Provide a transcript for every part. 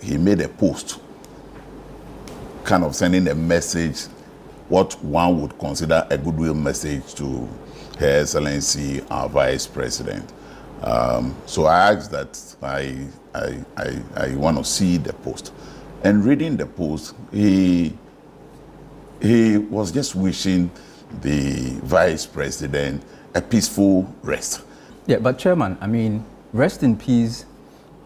he made a post kind of sending a message, what one would consider a goodwill message to Her Excellency, our Vice President. So I asked that I want to see the post. And reading the post, he was just wishing the Vice President a peaceful rest. Yeah, but Chairman, I mean, rest in peace.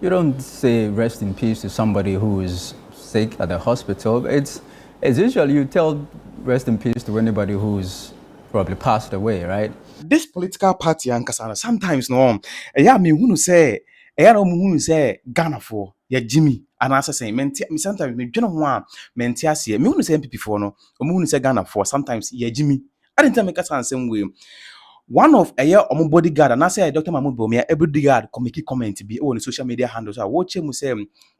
You don't say rest in peace to somebody who is sick at the hospital. It's usually you tell rest in peace to anybody who's probably passed away, right? This political party ankasana sometimes no eya me hunu say eya no hunu say Ghana for ya Jimmy and answer say menti sometimes me dwene ho a menti ase me hunu say NPP for no omo hunu say Ghana for sometimes ya Jimmy I didn't tell me kasa ansem we one of eya omo bodyguard and I say Dr. Mahmoud Bawumia every bodyguard committee comment be on social media handles I watch him say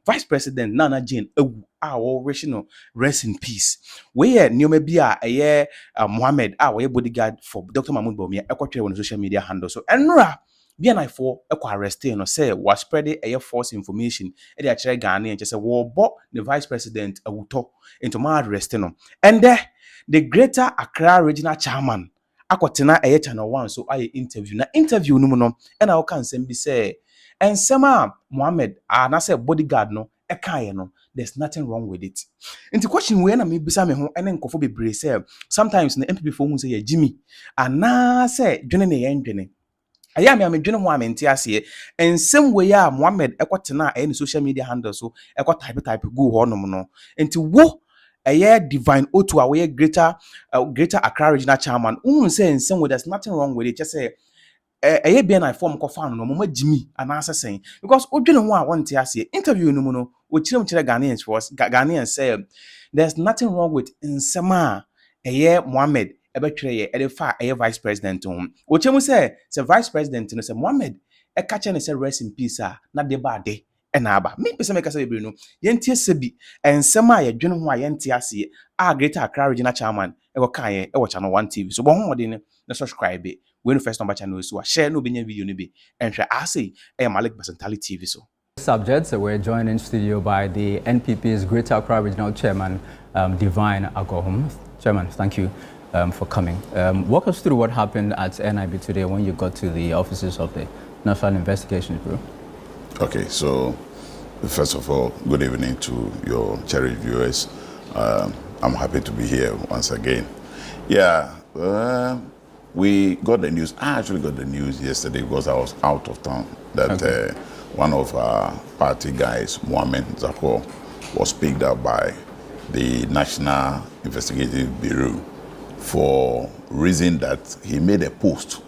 Vice President Naana Jane ewu a wo rest in peace. We nyoma bi a eye Mohammed a we bodyguard for Dr. Mahmoud Bawumia ekotwe on social media handles. So enra BNI for ekwa arrest no say was spreading eye false information e dey akere Ghana and say wo bo the Vice President awuto into my arrest no. And the Greater Accra Regional Chairman akotena eye channel 1 so aye interview no mu no e na wo kan sem bi say ensema Mohammed na say bodyguard no ekaye no there's nothing wrong with it. Into question we na me bisa me ho ene nkofo bebre say sometimes na MPP for hu say ya Jimmy ana say dwene ne yen dwene aya me dwene ho amenti ase ensem we ya Mohammed ekotena eye social media handle so type go ho no no enti wo eye divine otu away greater Accra Regional Chairman say ensem we there's nothing wrong with it just say eye BNI form ko fan no mama Jimmy and answer because odwene ho a wonte ase interview no mu no o chire Ghanaians for us Ghanaians say there's nothing wrong with nsema eye Mohammed ebetwere ye edefa eye Vice President o chemu say Vice President no say Mohammed e ka che ne say rest in peace na de ba de na aba me pese me ka say bebre no yentie sebi nsema ye dwene ho a yente ase a Greater Accra Regional Chairman e go kan ye e wo channel 1 TV so bo ho modin na subscribe when first number channel so share no benya video no be and I say malikbasintale TV so Subjects we're joined in studio by the NPP's Greater Accra Regional Chairman Divine Agohom. Chairman, thank you for coming. Walk us through what happened at NIB today when you got to the offices of the National Investigations Bureau. Okay, so first of all, good evening to your cherished viewers. I'm happy to be here once again. Yeah, we got the news. I actually got the news yesterday because I was out of town that one of our party guys, Mohammed Zakor, was picked up by the National Investigative Bureau for reason that he made a post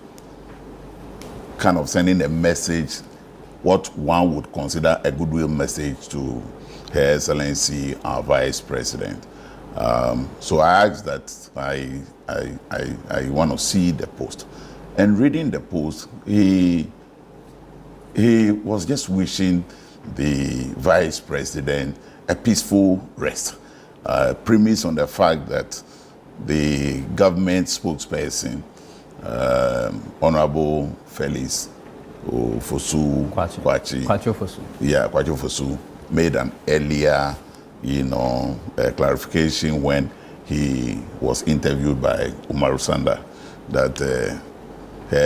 kind of sending a message, what one would consider a goodwill message to Her Excellency, our Vice President. So I asked that I want to see the post. And reading the post, he was just wishing the Vice President a peaceful rest, premise on the fact that the government spokesperson, Honorable Felix Kwachi Fosu, made an earlier, clarification when he was interviewed by Umaru Sanda that Her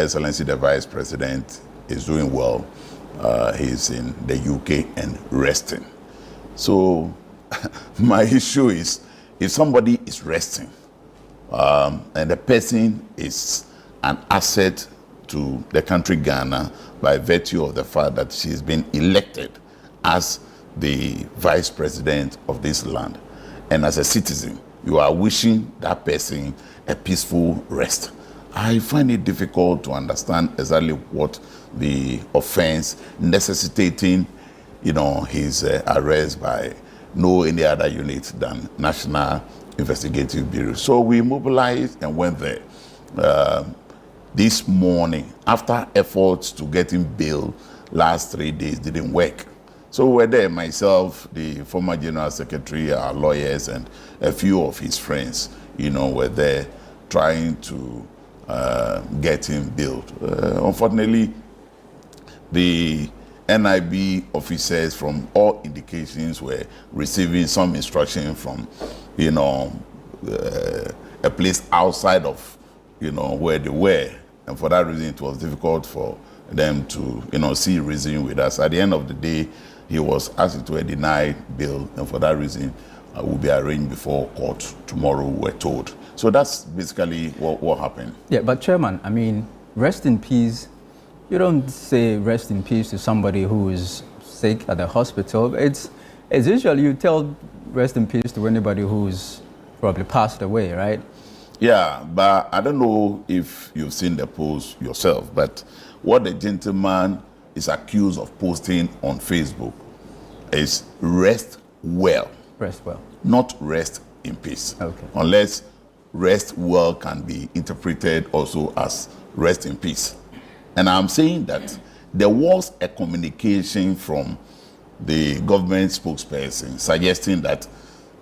Excellency the Vice President is doing well. He's in the UK and resting. So my issue is if somebody is resting and the person is an asset to the country Ghana by virtue of the fact that she's been elected as the Vice President of this land, and as a citizen, you are wishing that person a peaceful rest. I find it difficult to understand exactly what the offense necessitating, his arrest by no any other unit than National Investigative Bureau. So we mobilized and went there. This morning, after efforts to get him bail last 3 days didn't work. So we were there, myself, the former General Secretary, our lawyers, and a few of his friends, were there trying to get him bailed. Unfortunately, the NIB officers, from all indications, were receiving some instruction from, a place outside of, where they were. And for that reason, it was difficult for them to, see reason with us. At the end of the day, he was asked to deny bail, and for that reason, will be arraigned before court tomorrow, we're told. So that's basically what happened. Yeah, but Chairman, I mean, rest in peace. You don't say rest in peace to somebody who is sick at the hospital. It's usually you tell rest in peace to anybody who's probably passed away, right? Yeah, but I don't know if you've seen the post yourself, but what the gentleman is accused of posting on Facebook is rest well. Rest well. Not rest in peace. Okay. Unless rest well can be interpreted also as rest in peace. And I'm saying that there was a communication from the government spokesperson suggesting that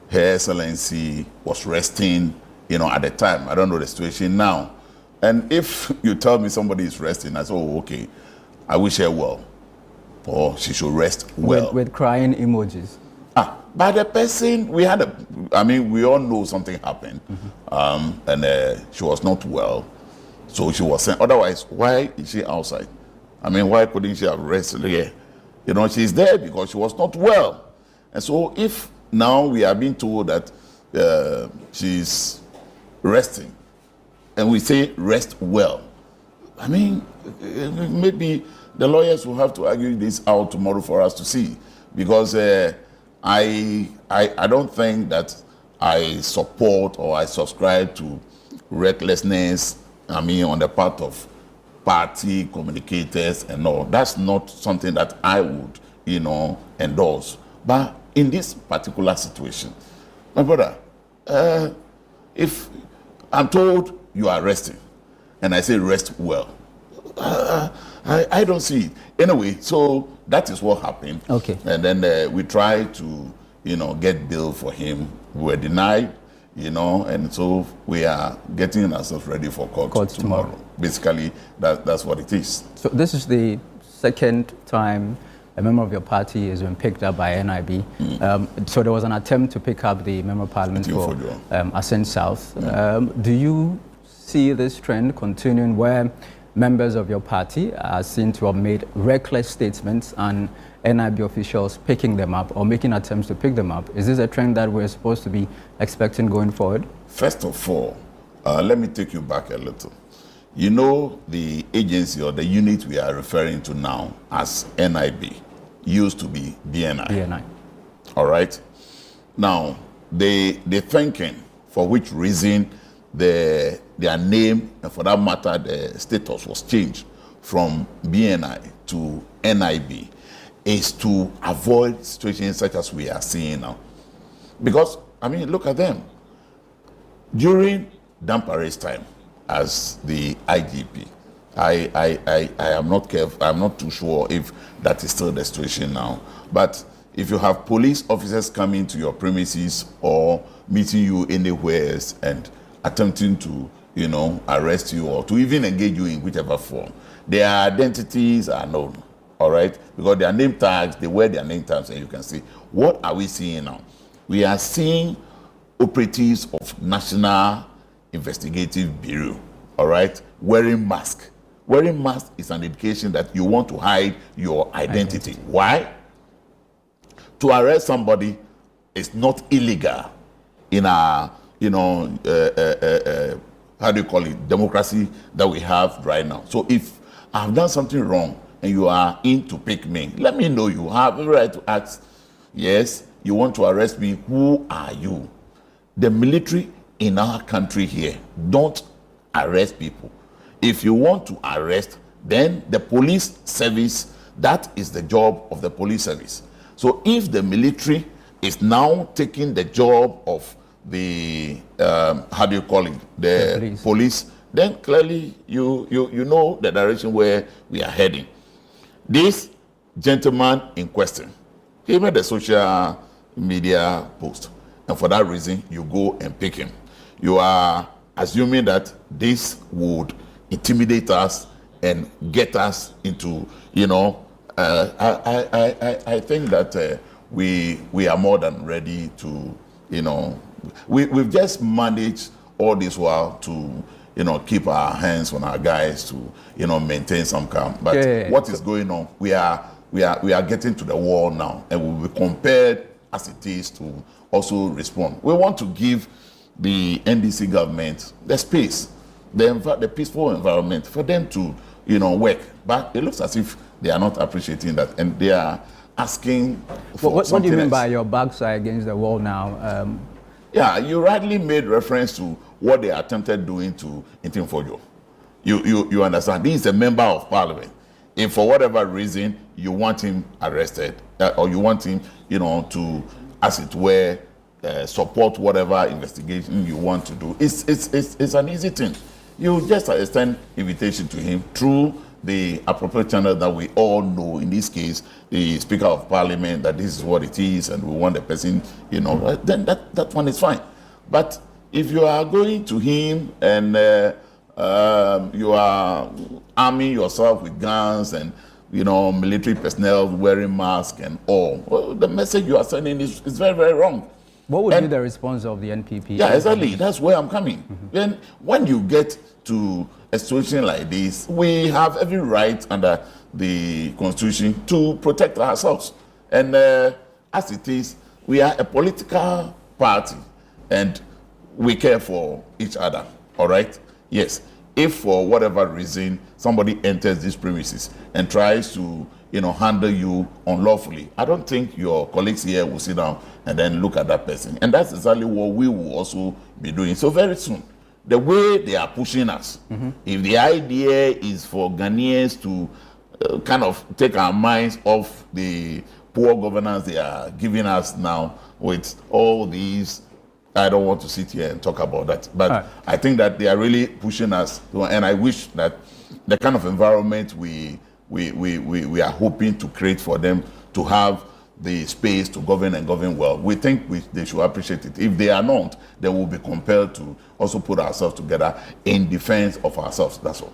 Her Excellency was resting, at the time. I don't know the situation now. And if you tell me somebody is resting, I say, oh, okay, I wish her well. Or she should rest well. With crying emojis. But the person, we all know something happened. Mm-hmm. And she was not well. So she was saying, otherwise, why is she outside? Why couldn't she have rested here? She's there because she was not well. And so if now we are being told that she's resting, and we say rest well, maybe the lawyers will have to argue this out tomorrow for us to see. Because I don't think that I support or I subscribe to recklessness, on the part of party communicators and all. That's not something that I would, endorse. But in this particular situation, my brother, if I'm told you are resting, and I say rest well, I don't see it. Anyway, so that is what happened. Okay. And then we tried to, get bail for him. We were denied. And so we are getting ourselves ready for court tomorrow. Basically, that's what it is. So this is the second time a member of your party has been picked up by NIB. So there was an attempt to pick up the member of parliament for Ascent South. Do you see this trend continuing where members of your party are seen to have made reckless statements and NIB officials picking them up or making attempts to pick them up? Is this a trend that we're supposed to be expecting going forward? First of all, let me take you back a little. The agency or the unit we are referring to now as NIB used to be BNI. BNI. All right? Now, the thinking for which reason their name, and for that matter, the status was changed from BNI to NIB is to avoid situations such as we are seeing now. Because, look at them. During Dampare's time as the IGP, I am not careful, I'm not too sure if that is still the situation now. But if you have police officers coming to your premises or meeting you anywhere else and attempting to, arrest you or to even engage you in whichever form, their identities are known. All right, because their name tags, they wear their name tags, and you can see. What are we seeing now? We are seeing operatives of National Investigative Bureau, all right, wearing masks. Wearing masks is an indication that you want to hide your identity. Why? To arrest somebody is not illegal in our, how do you call it, democracy that we have right now. So if I've done something wrong, and you are in to pick me, let me know. You have the right to ask, yes, you want to arrest me, who are you? The military in our country here don't arrest people. If you want to arrest, then the police service, that is the job of the police service. So if the military is now taking the job of the, how do you call it, the police, then clearly you know the direction where we are heading. This gentleman in question, he made a social media post, and for that reason, you go and pick him. You are assuming that this would intimidate us and get us into, I think that we are more than ready to, we've just managed all this while to, keep our hands on our guys to, maintain some calm. But what is going on? We are getting to the wall now, and we will be compelled as it is to also respond. We want to give the NDC government the space, the peaceful environment for them to, work. But it looks as if they are not appreciating that, and they are asking for what do you mean else. by your backs are against the wall now? Yeah, you rightly made reference to what they attempted doing to Intimfojo. You understand? He is a member of parliament. If for whatever reason you want him arrested, or you want him, to, as it were, support whatever investigation you want to do, it's an easy thing. You just extend invitation to him through the appropriate channel that we all know, in this case, the Speaker of Parliament, that this is what it is, and we want the person, then that one is fine. But if you are going to him and you are arming yourself with guns and, military personnel wearing masks and all, well, the message you are sending is very, very wrong. What would be the response of the NPP? Yeah, exactly. That's where I'm coming. Then when you get to a situation like this, we have every right under the Constitution to protect ourselves. And as it is, we are a political party and we care for each other, all right? Yes, if for whatever reason somebody enters these premises and tries to, handle you unlawfully, I don't think your colleagues here will sit down and then look at that person. And that's exactly what we will also be doing. So very soon, the way they are pushing us, if the idea is for Ghanaians to kind of take our minds off the poor governance they are giving us now with all these, I don't want to sit here and talk about that. But I think that they are really pushing us, and I wish that the kind of environment we are hoping to create for them to have the space to govern and govern well, we think they should appreciate it. If they are not, then we'll be compelled to also put ourselves together in defense of ourselves. That's all.